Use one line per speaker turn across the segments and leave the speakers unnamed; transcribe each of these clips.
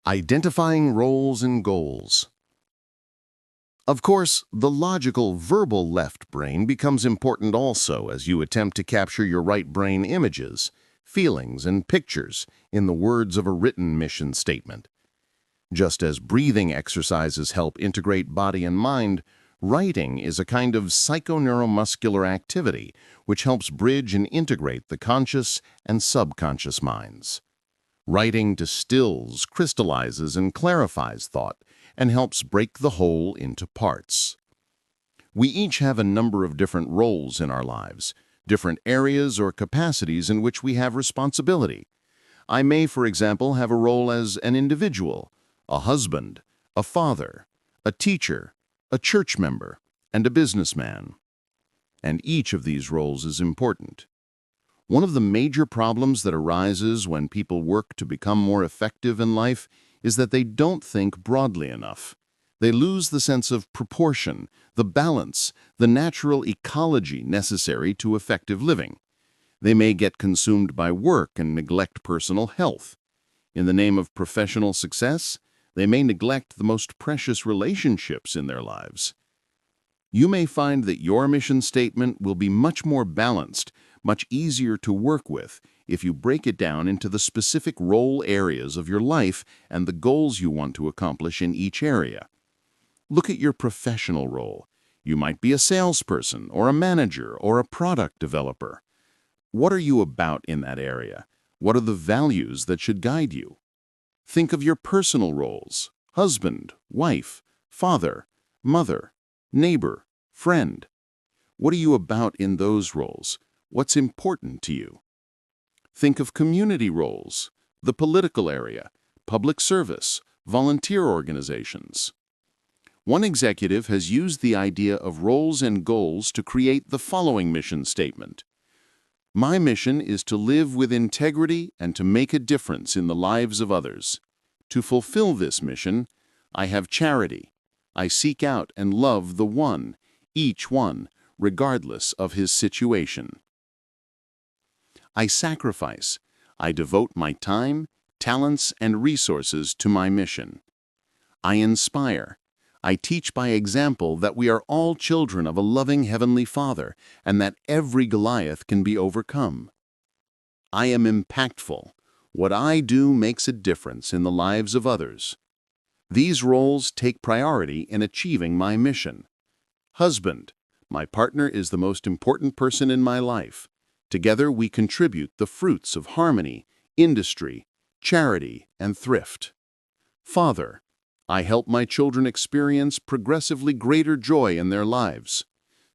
Identifying roles and goals. Of course, the logical verbal left brain becomes important also as you attempt to capture your right brain images, feelings, and pictures in the words of a written mission statement. Just as breathing exercises help integrate body and mind, writing is a kind of psychoneuromuscular activity which helps bridge and integrate the conscious and subconscious minds. Writing distills, crystallizes, and clarifies thought and helps break the whole into parts. We each have a number of different roles in our lives, different areas or capacities in which we have responsibility. I may, for example, have a role as an individual, a husband, a father, a teacher, a church member, and a businessman. And each of these roles is important. One of the major problems that arises when people work to become more effective in life is that they don't think broadly enough. They lose the sense of proportion, the balance, the natural ecology necessary to effective living. They may get consumed by work and neglect personal health. In the name of professional success, they may neglect the most precious relationships in their lives. You may find that your mission statement will be much more balanced, much easier to work with if you break it down into the specific role areas of your life and the goals you want to accomplish in each area. Look at your professional role. You might be a salesperson or a manager or a product developer. What are you about in that area? What are the values that should guide you? Think of your personal roles: husband, wife, father, mother, neighbor, friend. What are you about in those roles? What's important to you? Think of community roles, the political area, public service, volunteer organizations. One executive has used the idea of roles and goals to create the following mission statement. My mission is to live with integrity and to make a difference in the lives of others. To fulfill this mission, I have charity. I seek out and love the one, each one, regardless of his situation. I sacrifice. I devote my time, talents, and resources to my mission. I inspire. I teach by example that we are all children of a loving Heavenly Father and that every Goliath can be overcome. I am impactful. What I do makes a difference in the lives of others. These roles take priority in achieving my mission. Husband. My partner is the most important person in my life. Together we contribute the fruits of harmony, industry, charity, and thrift. Father. I help my children experience progressively greater joy in their lives.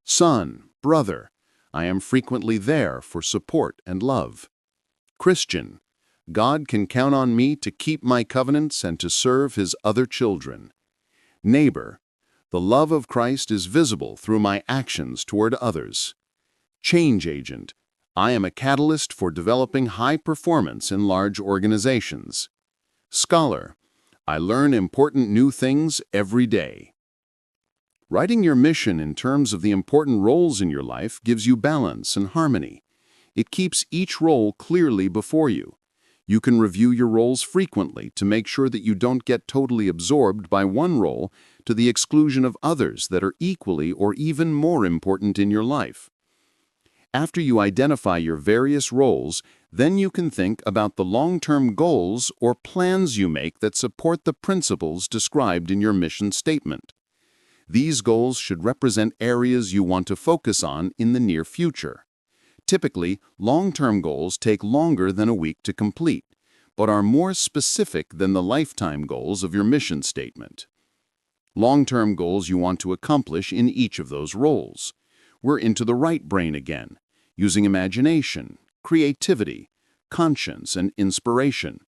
Son, brother. I am frequently there for support and love. Christian. God can count on me to keep my covenants and to serve His other children. Neighbor. The love of Christ is visible through my actions toward others. Change agent. I am a catalyst for developing high performance in large organizations. Scholar. I learn important new things every day. Writing your mission in terms of the important roles in your life gives you balance and harmony. It keeps each role clearly before you. You can review your roles frequently to make sure that you don't get totally absorbed by one role to the exclusion of others that are equally or even more important in your life. After you identify your various roles, then you can think about the long-term goals or plans you make that support the principles described in your mission statement. These goals should represent areas you want to focus on in the near future. Typically, long-term goals take longer than a week to complete, but are more specific than the lifetime goals of your mission statement. Long-term goals you want to accomplish in each of those roles. We're into the right brain again, using imagination, creativity, conscience, and inspiration.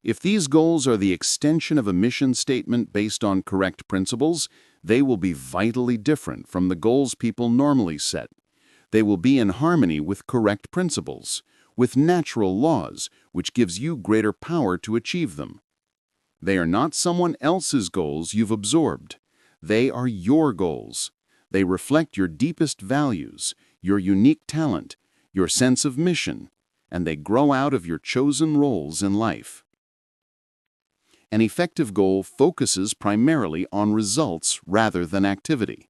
If these goals are the extension of a mission statement based on correct principles, they will be vitally different from the goals people normally set. They will be in harmony with correct principles, with natural laws, which gives you greater power to achieve them. They are not someone else's goals you've absorbed. They are your goals. They reflect your deepest values, your unique talent, your sense of mission, and they grow out of your chosen roles in life.
An effective goal focuses primarily on results rather than activity.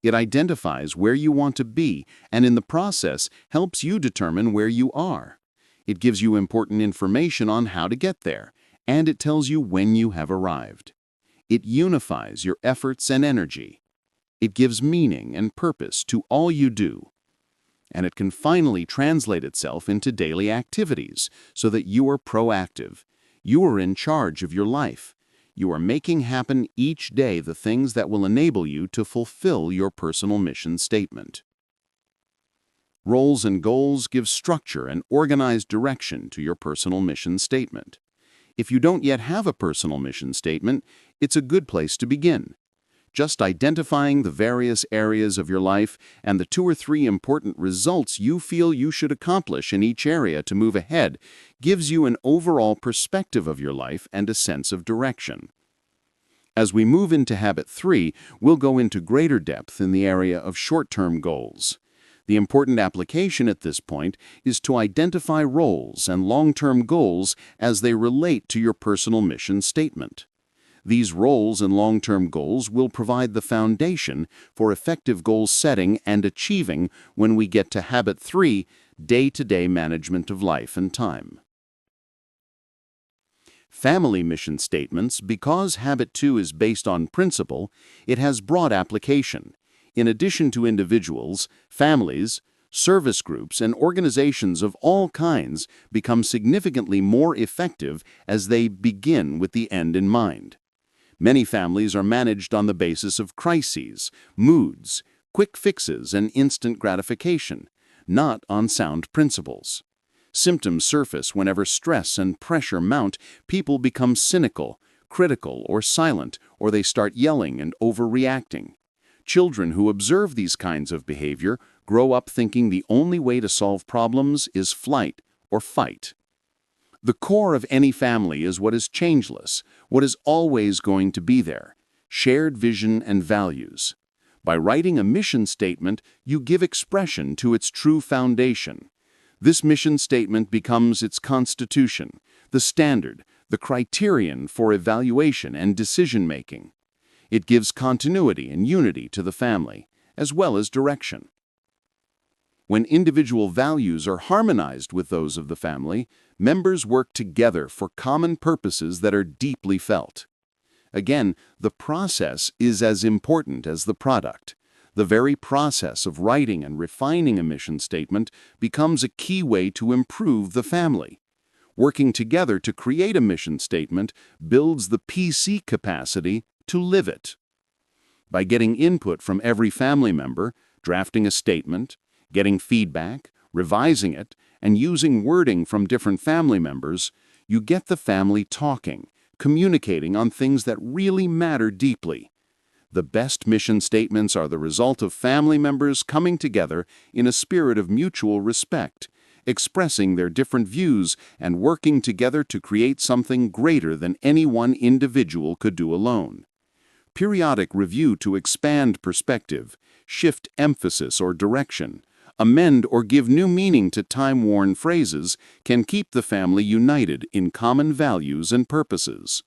It identifies where you want to be and in the process helps you determine where you are. It gives you important information on how to get there, and it tells you when you have arrived. It unifies your efforts and energy. It gives meaning and purpose to all you do. And it can finally translate itself into daily activities so that you are proactive. You are in charge of your life. You are making happen each day the things that will enable you to fulfill your personal mission statement. Roles and goals give structure and organized direction to your personal mission statement. If you don't yet have a personal mission statement, it's a good place to begin. Just identifying the various areas of your life and the 2 or 3 important results you feel you should accomplish in each area to move ahead gives you an overall perspective of your life and a sense of direction. As we move into Habit 3, we'll go into greater depth in the area of short-term goals. The important application at this point is to identify roles and long-term goals as they relate to your personal mission statement. These roles and long-term goals will provide the foundation for effective goal setting and achieving when we get to Habit 3, day-to-day management of life and time. Family mission statements. Because Habit 2 is based on principle, it has broad application. In addition to individuals, families, service groups, and organizations of all kinds become significantly more effective as they begin with the end in mind. Many families are managed on the basis of crises, moods, quick fixes, and instant gratification, not on sound principles. Symptoms surface whenever stress and pressure mount. People become cynical, critical, or silent, or they start yelling and overreacting. Children who observe these kinds of behavior grow up thinking the only way to solve problems is flight or fight. The core of any family is what is changeless, what is always going to be there: shared vision and values. By writing a mission statement, you give expression to its true foundation. This mission statement becomes its constitution, the standard, the criterion for evaluation and decision-making. It gives continuity and unity to the family, as well as direction. When individual values are harmonized with those of the family, members work together for common purposes that are deeply felt. Again, the process is as important as the product. The very process of writing and refining a mission statement becomes a key way to improve the family. Working together to create a mission statement builds the PC capacity to live it. By getting input from every family member, drafting a statement, getting feedback, revising it, and using wording from different family members, you get the family talking, communicating on things that really matter deeply. The best mission statements are the result of family members coming together in a spirit of mutual respect, expressing their different views and working together to create something greater than any one individual could do alone. Periodic review to expand perspective, shift emphasis or direction, amend or give new meaning to time-worn phrases can keep the family united in common values and purposes.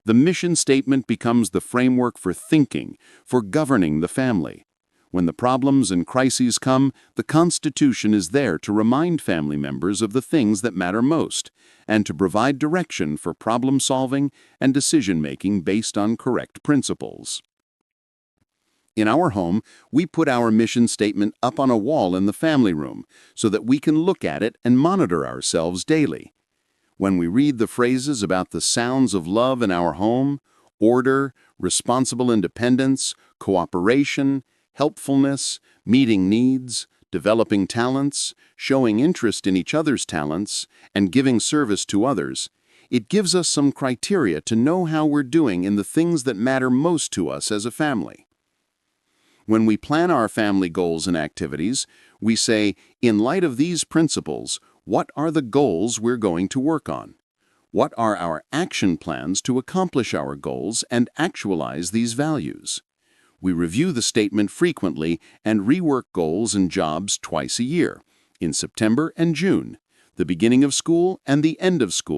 The mission statement becomes the framework for thinking, for governing the family. When the problems and crises come, the Constitution is there to remind family members of the things that matter most, and to provide direction for problem-solving and decision-making based on correct principles. In our home, we put our mission statement up on a wall in the family room so that we can look at it and monitor ourselves daily. When we read the phrases about the sounds of love in our home, order, responsible independence, cooperation, helpfulness, meeting needs, developing talents, showing interest in each other's talents, and giving service to others, it gives us some criteria to know how we're doing in the things that matter most to us as a family. When we plan our family goals and activities, we say, in light of these principles, what are the goals we're going to work on? What are our action plans to accomplish our goals and actualize these values? We review the statement frequently and rework goals and jobs twice a year, in September and June, the beginning of school and the end of school.